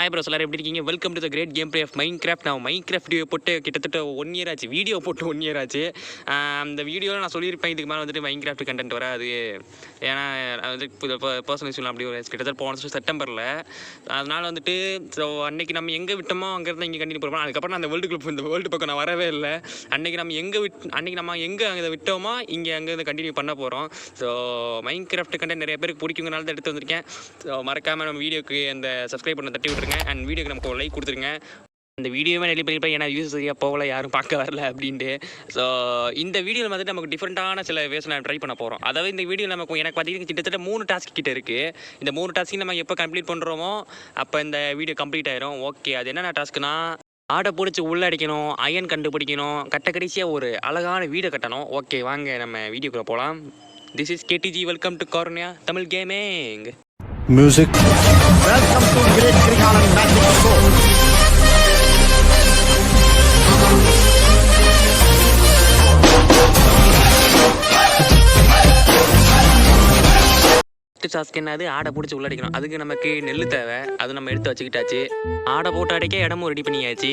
Hi bros, எல்லாரும் எப்படி இருக்கீங்க? Welcome to the great game play of Minecraft. நான் மைன்கிராஃப்ட் வீடியோ போட்டு கிட்டத்தட்ட 1 இயர் ஆச்சு. வீடியோ போட்டு 1 இயர் ஆச்சு. அந்த வீடியோவில் நான் சொல்லியிருப்பேன், இதுக்கு மேலே வந்துட்டு மைன்கிராஃப்ட் கண்டென்ட் வராது. ஏன்னா வந்து பர்சனல் இஷ்யூலாம் அப்படி ஒரு கிட்டத்தட்ட போன வருஷம் செப்டம்பரில். அதனால் வந்துட்டு ஸோ அன்றைக்கி நம்ம எங்கே விட்டோமோ அங்கேருந்து இங்கே கண்டினியூ பண்ணுவோம். அதுக்கப்புறம் நான் அந்த இந்த வேர்ல்டு பக்கம் நான் வரவே இல்லை. அன்றைக்கி நம்ம எங்கே அங்கே விட்டோமோ இங்கே அங்கேருந்து கண்டினியூ பண்ண போகிறோம். ஸோ மைன்கிராஃப்ட் கண்டென்ட் நிறைய பேருக்கு பிடிக்குங்கனால தான் எடுத்து வந்திருக்கேன். ஸோ மறக்காமல் நம்ம வீடியோக்கு அந்த சப்ஸ்கிரைப் பண்ண தட்டி விட்டுருங்க. அண்ட் வீடியோக்கு நமக்கு ஒரு லைக் கொடுத்துருங்க. இந்த வீடியோவே நிறைய பண்ணியிருப்பேன், ஏன்னா யூஸ் சரியாக போகல, யாரும் பார்க்க வரல அப்படின்ட்டு. ஸோ இந்த வீடியோவில் வந்துட்டு நமக்கு டிஃப்ரெண்ட்டான சில வேஸ் நான் ட்ரை பண்ண போகிறோம். அதாவது இந்த வீடியோ எனக்கு பார்த்தீங்கன்னா கிட்டத்தட்ட 3 டாஸ்க் கிட்ட இருக்குது. இந்த 3 டாஸ்க்கு நம்ம எப்போ கம்ப்ளீட் பண்ணுறோமோ அப்போ இந்த வீடியோ கம்ப்ளீட் ஆயிரும். ஓகே, அது என்னென்ன டாஸ்க்குனா, ஆடை பிடிச்சி உள்ளே அடிக்கணும், அயன் கண்டுபிடிக்கணும், கடைசியாக ஒரு அழகான வீடை கட்டணும். ஓகே, வாங்க நம்ம வீடியோக்குள்ளே போகலாம். This is KTG. Welcome to cornea Tamil gaming. Music. Welcome to Great Krigalan Magic Show. Task என்னது? ஆடை பிடிச்சி உள்ள அடிக்கணும். அதுக்கு நமக்கு நெல் தேவை, அது நம்ம எடுத்து வச்சுக்கிட்டாச்சு. ஆடை போட்டு அடிக்க இடமும் ரெடி பண்ணியாச்சு.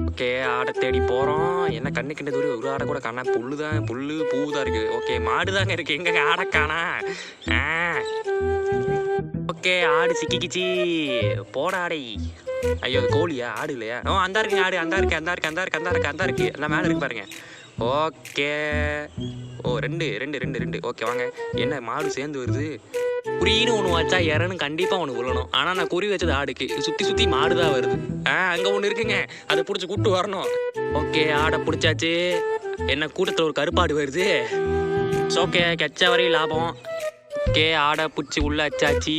ஓகே, ஆடை தேடி போகிறோம். என்ன கண்ணு கிட்ட தூரம் ஒரு ஆடை கூட காணா, புல்லு பூ தான் இருக்குது. ஓகே, மாடு தாங்க இருக்குது, எங்கே ஆடை காணா? ஓகே, ஆடு சிக்கிக்கிச்சு, போட ஆடை. ஐயோ, அது கோழியா? ஆடு இல்லையா? அந்த இருக்குங்க ஆடு, அந்த இருக்கு எல்லாம் மேலே இருக்கு பாருங்க. ஓகே, ரெண்டு. ஓகே வாங்க. என்ன மாடு சேர்ந்து வருது? குறின்னு ஒன்று வச்சா இறன்னு கண்டிப்பாக ஒன்று விழணும். ஆனால் நான் குறி வச்சது ஆடுக்கு, சுற்றி மாடு தான் வருது. அங்கே ஒன்று இருக்குங்க, அதை பிடிச்சி கூப்பிட்டு வரணும். ஓகே, ஆடை பிடிச்சாச்சு. என்ன கூட்டத்தில் ஒரு கருப்பாடு வருது. ஓகே, கெச்ச வரையும் லாபம். ஓகே, ஆடை பிடிச்சி உள்ளே அச்சாச்சு.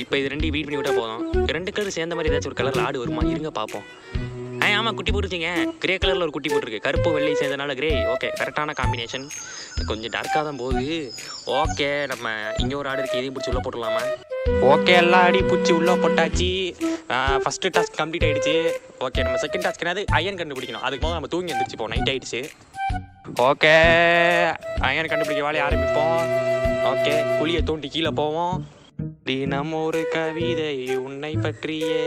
இப்போ இது 2 வீட் பண்ணி விட்டால் போதும். 2 கலர் சேர்ந்த மாதிரி ஏதாச்சும் ஒரு கலரில் ஆடு வருமா? இருங்க பார்ப்போம். ஆமாம், குட்டி போட்டுருச்சிங்க. கிரே கலரில் ஒரு குட்டி போட்டிருக்கு, கருப்பு வெள்ளை சேர்ந்தனால கிரே. ஓகே, கரெக்டான காம்பினேஷன். கொஞ்சம் டார்க்காக தான் போகுது. ஓகே, நம்ம இங்கே ஒரு ஆடு இருக்குது, இதையும் பிடிச்சி உள்ளே போட்டுடலாமா? ஓகே, எல்லா ஆடி பிடிச்சி உள்ளே போட்டாச்சு. ஃபஸ்ட்டு டாஸ்க் கம்ப்ளீட் ஆகிடுச்சு. ஓகே, நம்ம செகண்ட் டாஸ்க் என்னது? அயன் கண்டுபிடிக்கணும். அதுக்கு போக நம்ம தூங்கி எழுந்திரிச்சு போவோம், நைட் ஆகிடுச்சு. ஓகே, அயன் கண்டுபிடிக்க வேலையை ஆரம்பிப்போம். ஓகே, குழியை தோண்டி கீழே போவோம். தினம் ஒரு கவிதை உன்னை பற்றியே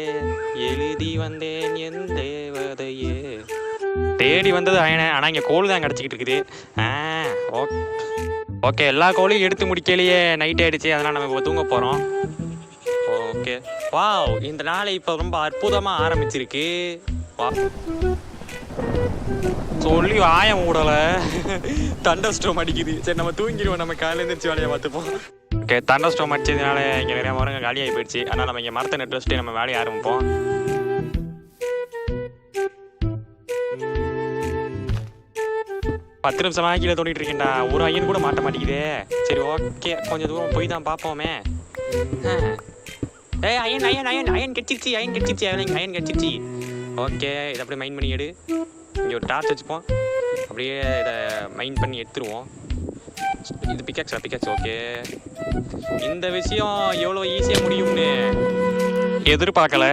எழுதி வந்தேன் என் தேவதையே. தேடி வந்தது அயனை, ஆனால் இங்கே கோழி தான் கிடச்சிக்கிட்டு இருக்குது. ஓகே, எல்லா கோழியும் எடுத்து முடிக்கலையே, நைட் ஆகிடுச்சு. அதனால் நம்ம இப்போ தூங்க போகிறோம். ஓகே, வாவ், இந்த நாளை இப்போ ரொம்ப அற்புதமாக ஆரம்பிச்சிருக்கு. வா, சொல்லி ஆயம் ஊடலை, தண்டர் ஸ்டோம் அடிக்குது. சரி, நம்ம தூங்கிடுவோம், நம்ம காலையில் எழுந்திரிச்சு வேலையை பார்த்துப்போம். ஓகே, தண்டர் ஸ்டோம் அடிச்சதுனால இங்கே நிறைய மரங்கள் காலியாகி போயிடுச்சு. அதனால் நம்ம இங்கே மரத்தை நட்டு வச்சுட்டு நம்ம வேலையை ஆரம்பிப்போம். பத்து நிமிஷமாக கீழே தோண்டிட்டு இருக்கேன்டா, ஒரு அயன் கூட மாட்ட மாட்டேங்குதே. சரி, ஓகே, கொஞ்சம் தூரம் போய் தான் பார்ப்போமே. அயன் கெச்சிருச்சு. அயன் கெச்சிருச்சு. ஓகே, இதை அப்படியே மைண்ட் பண்ணி எடு. இங்கே ஒரு டார்ச் வச்சுப்போம், அப்படியே இதை மைண்ட் பண்ணி எடுத்துருவோம். இது பிக்காக்ஸ். ஓகே, இந்த விஷயம் எவ்வளோ ஈஸியாக முடியும்னு எதிர்பார்க்கல.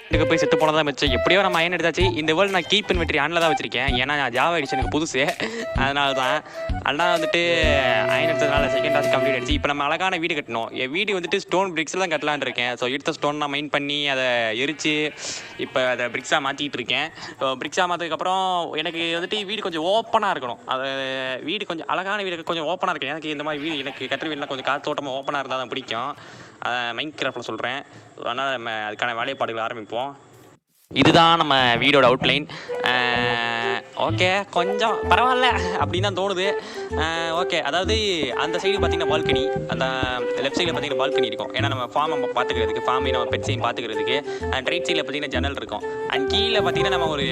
இதுக்கு போய் செத்து போனதான் மிச்சம். எப்படியோ நம்ம அயன் எடுத்தாச்சு. இந்த வேர்ல்டு நான் கீப் இன் வெற்றி ஆனில் தான் வச்சுருக்கேன், ஏன்னா ஜாவா எடிஷனுக்கு புதுசு. அதனால தான் வந்துட்டு அயன் எடுத்ததுனால செகண்ட் டாஸ்க் கம்ப்ளீட் ஆகிடுச்சு. இப்போ நம்ம அழகான வீடு கட்டணும். என் வீடு வந்துட்டு ஸ்டோன் பிரிக்ஸில் தான் கட்டலான்னு இருக்கேன். ஸோ எடுத்த ஸ்டோன் நான் மைண்ட் பண்ணி அதை எரித்து இப்போ அதை பிரிக்ஸாக மாற்றிக்கிட்டு இருக்கேன். பிரிக்ஸாக மாற்றதுக்கப்புறம் எனக்கு வந்துட்டு வீடு கொஞ்சம் ஓப்பனாக இருக்கணும். அது வீடு கொஞ்சம் அழகான வீடு கொஞ்சம் ஓப்பனாக இருக்கணும். எனக்கு இந்த மாதிரி வீடு, எனக்கு கட்டுற வீடெலாம் கொஞ்சம் காற்றோட்டமாக ஓப்பனாக இருந்தால் தான் பிடிக்கும். மைன்கிராஃப்டில் சொல்கிறேன். அதனால் நம்ம அதுக்கான வேலைப்பாடுகள் ஆரம்பிப்போம். இதுதான் நம்ம வீடோட அவுட்லைன். ஓகே, கொஞ்சம் பரவாயில்ல அப்படின்னு தான் தோணுது. ஓகே, அதாவது அந்த சைடு பார்த்திங்கன்னா பால்கனி, அந்த லெஃப்ட் சைடில் பார்த்திங்கன்னா பால்கனி இருக்கும். ஏன்னா நம்ம ஃபார்மை பார்த்துக்கிறதுக்கு, ஃபார்மையும் நம்ம பெட்ஸையும் பார்த்துக்கிறதுக்கு. அண்ட் ரைட் சைடில் பார்த்திங்கன்னா ஜன்னல் இருக்கும். அண்ட் கீழே பார்த்திங்கன்னா நம்ம ஒரு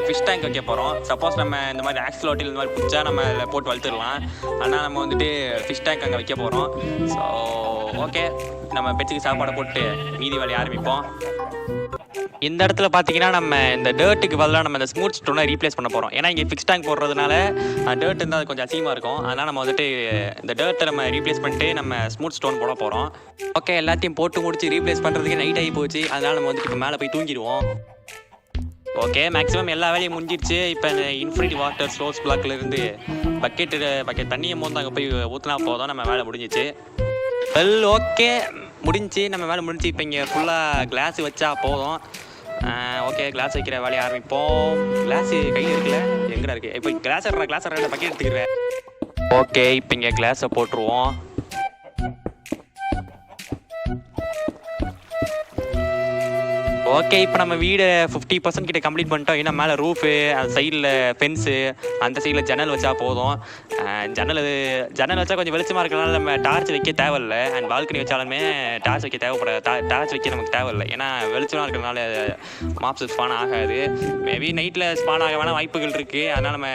ஃபிஷ் டேங்க் வைக்க போகிறோம். சப்போஸ் நம்ம இந்த மாதிரி ஆக்சிலோட்டில் இந்த மாதிரி பிடிச்சா நம்ம அதில் போட்டு வளர்த்துடலாம். ஆனால் நம்ம வந்துட்டு ஃபிஷ் டேங்க் அங்கே வைக்க போகிறோம். ஸோ ஓகே, நம்ம பெட்ஸுக்கு சாப்பாடை போட்டு மீதி வேலையை ஆரம்பிப்போம். இந்த இடத்துல பார்த்தீங்கன்னா நம்ம இந்த டர்ட்டுக்கு பதிலாக நம்ம இந்த ஸ்மூத் ஸ்டோனை ரீப்ளேஸ் பண்ண போகிறோம். ஏன்னா இங்கே ஃபிக்ஸ் டேங்க் போடுறதுனால டர்ட் இருந்தால் அது கொஞ்சம் அசிங்கமாக இருக்கும். அதனால் நம்ம வந்துட்டு இந்த டர்ட்டை நம்ம ரீப்ளேஸ் பண்ணிட்டு நம்ம ஸ்மூத் ஸ்டோன் போட போகிறோம். ஓகே, எல்லாத்தையும் போட்டு முடிச்சு ரீப்ளேஸ் பண்ணுறதுக்கு நைட் ஆகி போச்சு. அதனால் நம்ம வந்துட்டு இப்போ மேலே போய் தூங்கிடுவோம். ஓகே, மேக்ஸிமம் எல்லா வேலையும் முடிஞ்சிடுச்சு. இப்போ இந்த இன்ஃபினிட்டி வாட்டர் சோர்ஸ் பிளாக்லேருந்து பக்கெட் தண்ணியை மோந்து அங்கே போய் ஊற்றினா போதும், நம்ம வேலை முடிஞ்சிச்சு. வெல், ஓகே, முடிஞ்சு நம்ம வேலை முடிஞ்சு. இப்போ இங்கே ஃபுல்லாக கிளாஸ் வச்சா போதும். ஓகே, கிளாஸ் வைக்கிற வேலையை ஆரம்பிப்போம். கிளாஸு கையில் இருக்குல்ல, எங்கடா இருக்குது? இப்போ கிளாஸ் பக்கெட் எடுத்துக்கிறேன். ஓகே, இப்போ இங்கே கிளாஸை போட்டுருவோம். ஓகே, இப்போ நம்ம வீடை 50% கிட்ட கம்ப்ளீட் பண்ணிட்டோம். ஏன்னா மேலே ரூஃபு, அந்த சைடில் ஃபென்ஸு, அந்த சைடில் ஜன்னல் வச்சா போதும். ஜன்னல் வச்சா கொஞ்சம் வெளிச்சமாக இருக்கிறனால நம்ம டார்ச் வைக்க தேவையில்லை. அண்ட் பால்கனி வச்சாலுமே டார்ச் வைக்க டார்ச் வைக்க நமக்கு தேவையில்லை. ஏன்னா வெளிச்சமாக இருக்கிறனால மாப்ஸ் ஸ்பான் ஆகாது. மேபி நைட்டில் ஸ்பான் ஆக வேணால் வாய்ப்புகள் இருக்குது. அதனால் நம்ம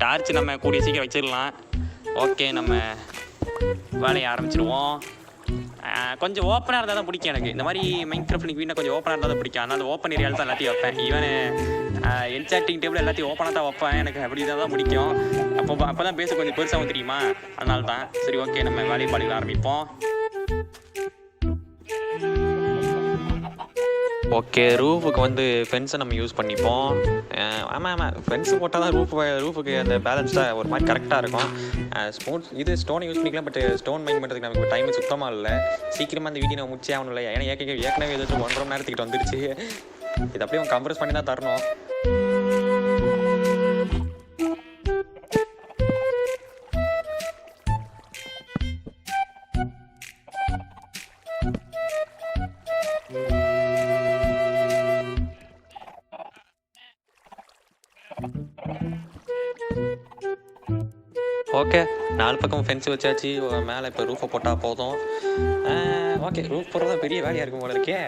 டார்ச் நம்ம கூடிய சீக்கிரம் வச்சிடலாம். ஓகே, நம்ம வேலையை ஆரம்பிச்சிடுவோம். கொஞ்சம் ஓப்பனாக இருந்தால் தான் பிடிக்கும் எனக்கு. இந்த மாதிரி மைன்கிராஃப்ட் வீட்டில் கொஞ்சம் ஓப்பனாக இருந்தால் தான் பிடிக்கும். அதனால் ஓப்பன் ஏரியாவில் தான் எல்லாத்தையும் வைப்பேன். ஈவன் என்சாட்டிங் டேபிள் எல்லாத்தையும் ஓப்பனாக தான் வைப்பேன். எனக்கு அப்படி தான் பிடிக்கும். அப்போ தான் பேச கொஞ்சம் பெருசாகவும் தெரியுமா, அதனால தான். சரி, ஓகே, நம்ம வேலையை பாடிக்க ஆரம்பிப்போம். ஓகே, ரூஃபுக்கு வந்து ஃபென்ஸை நம்ம யூஸ் பண்ணிப்போம். ஆமாம், ஃபென்ஸு போட்டால் தான் ரூஃபுக்கு அந்த பேலன்ஸ்டாக ஒரு மாதிரி கரெக்டாக இருக்கும். ஸ்டோனை யூஸ் பண்ணிக்கலாம். பட் ஸ்டோன் மைண்ட் பண்ணுறதுக்கு நமக்கு டைம் சுத்தமாக இல்லை. சீக்கிரமாக அந்த வீடியோ நம்ம முடிச்சே ஆகணும் இல்லை. ஏன்னா ஏற்கனவே ஏதாச்சும் 1.5 மணி நேரத்துக்கிட்ட வந்துருச்சு. இது அப்படியே அவங்க கம்ப்ரஸ் பண்ணி தான் தரணும். ஓகே, 4 பக்கம் ஃபென்ஸ் வச்சாச்சு. மேலே இப்போ ரூஃபை போட்டால் போதும். ஓகே, ரூஃப் போடுறது பெரிய வேலையாக இருக்கும் போல இருக்கே.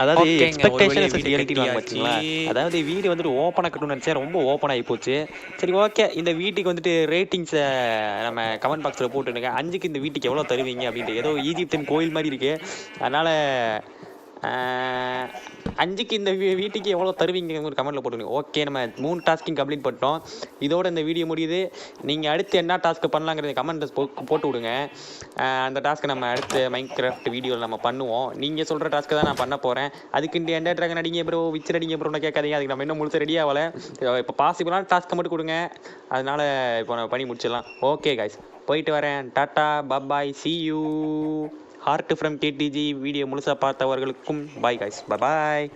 அதாவது எக்ஸ்பெக்டேஷன் ரியாலிட்டி வச்சுங்களா. அதாவது வீடு வந்துட்டு ஓப்பனாக கட்டணும்னு நினச்சா ரொம்ப ஓப்பன் ஆகி போச்சு. சரி, ஓகே, இந்த வீட்டுக்கு வந்துட்டு ரேட்டிங்ஸை நம்ம கமெண்ட் பாக்ஸில் போட்டுடுங்க. 5க்கு இந்த வீட்டுக்கு எவ்வளோ தருவீங்க அப்படின்ட்டு. ஏதோ ஈஜிப்தியன் கோயில் மாதிரி இருக்குது. அதனால் 5க்கு இந்த வீட்டுக்கு எவ்வளோ தருவீங்க ஒரு கமெண்ட்டில் போட்டுருங்க. ஓகே, நம்ம 3 டாஸ்கிங் கம்ப்ளீட் பண்ணிட்டோம். இதோட இந்த வீடியோ முடியுது. நீங்கள் அடுத்து என்ன டாஸ்க்கு பண்ணலாங்கிறத கமெண்ட்ஸ் போட்டு விடுங்க. அந்த டாஸ்க்கை நம்ம அடுத்த மைன்கிராஃப்ட் வீடியோவில் நம்ம பண்ணுவோம். நீங்கள் சொல்கிற டாஸ்க்கை தான் நான் பண்ண போகிறேன். அதுக்கு இந்த எண்டர் ட்ராகன் அடிங்க ப்ரோ, விச்சர் அடிங்க ப்ரோன்னு கேட்காதீங்க. அதுக்கு நம்ம இன்னும் முழுச ரெடி ஆகலை. இப்போ பாசிபிளான டாஸ்க்கை மட்டும் கொடுங்க. அதனால் இப்போ நம்ம பண்ணி முடிச்சிடலாம். ஓகே கைஸ், போயிட்டு வரேன். டாட்டா, bye bye, see you. Heart from KDG video முழுசாக பார்த்தவர்களுக்கும் பாய் கைஸ், பாய்.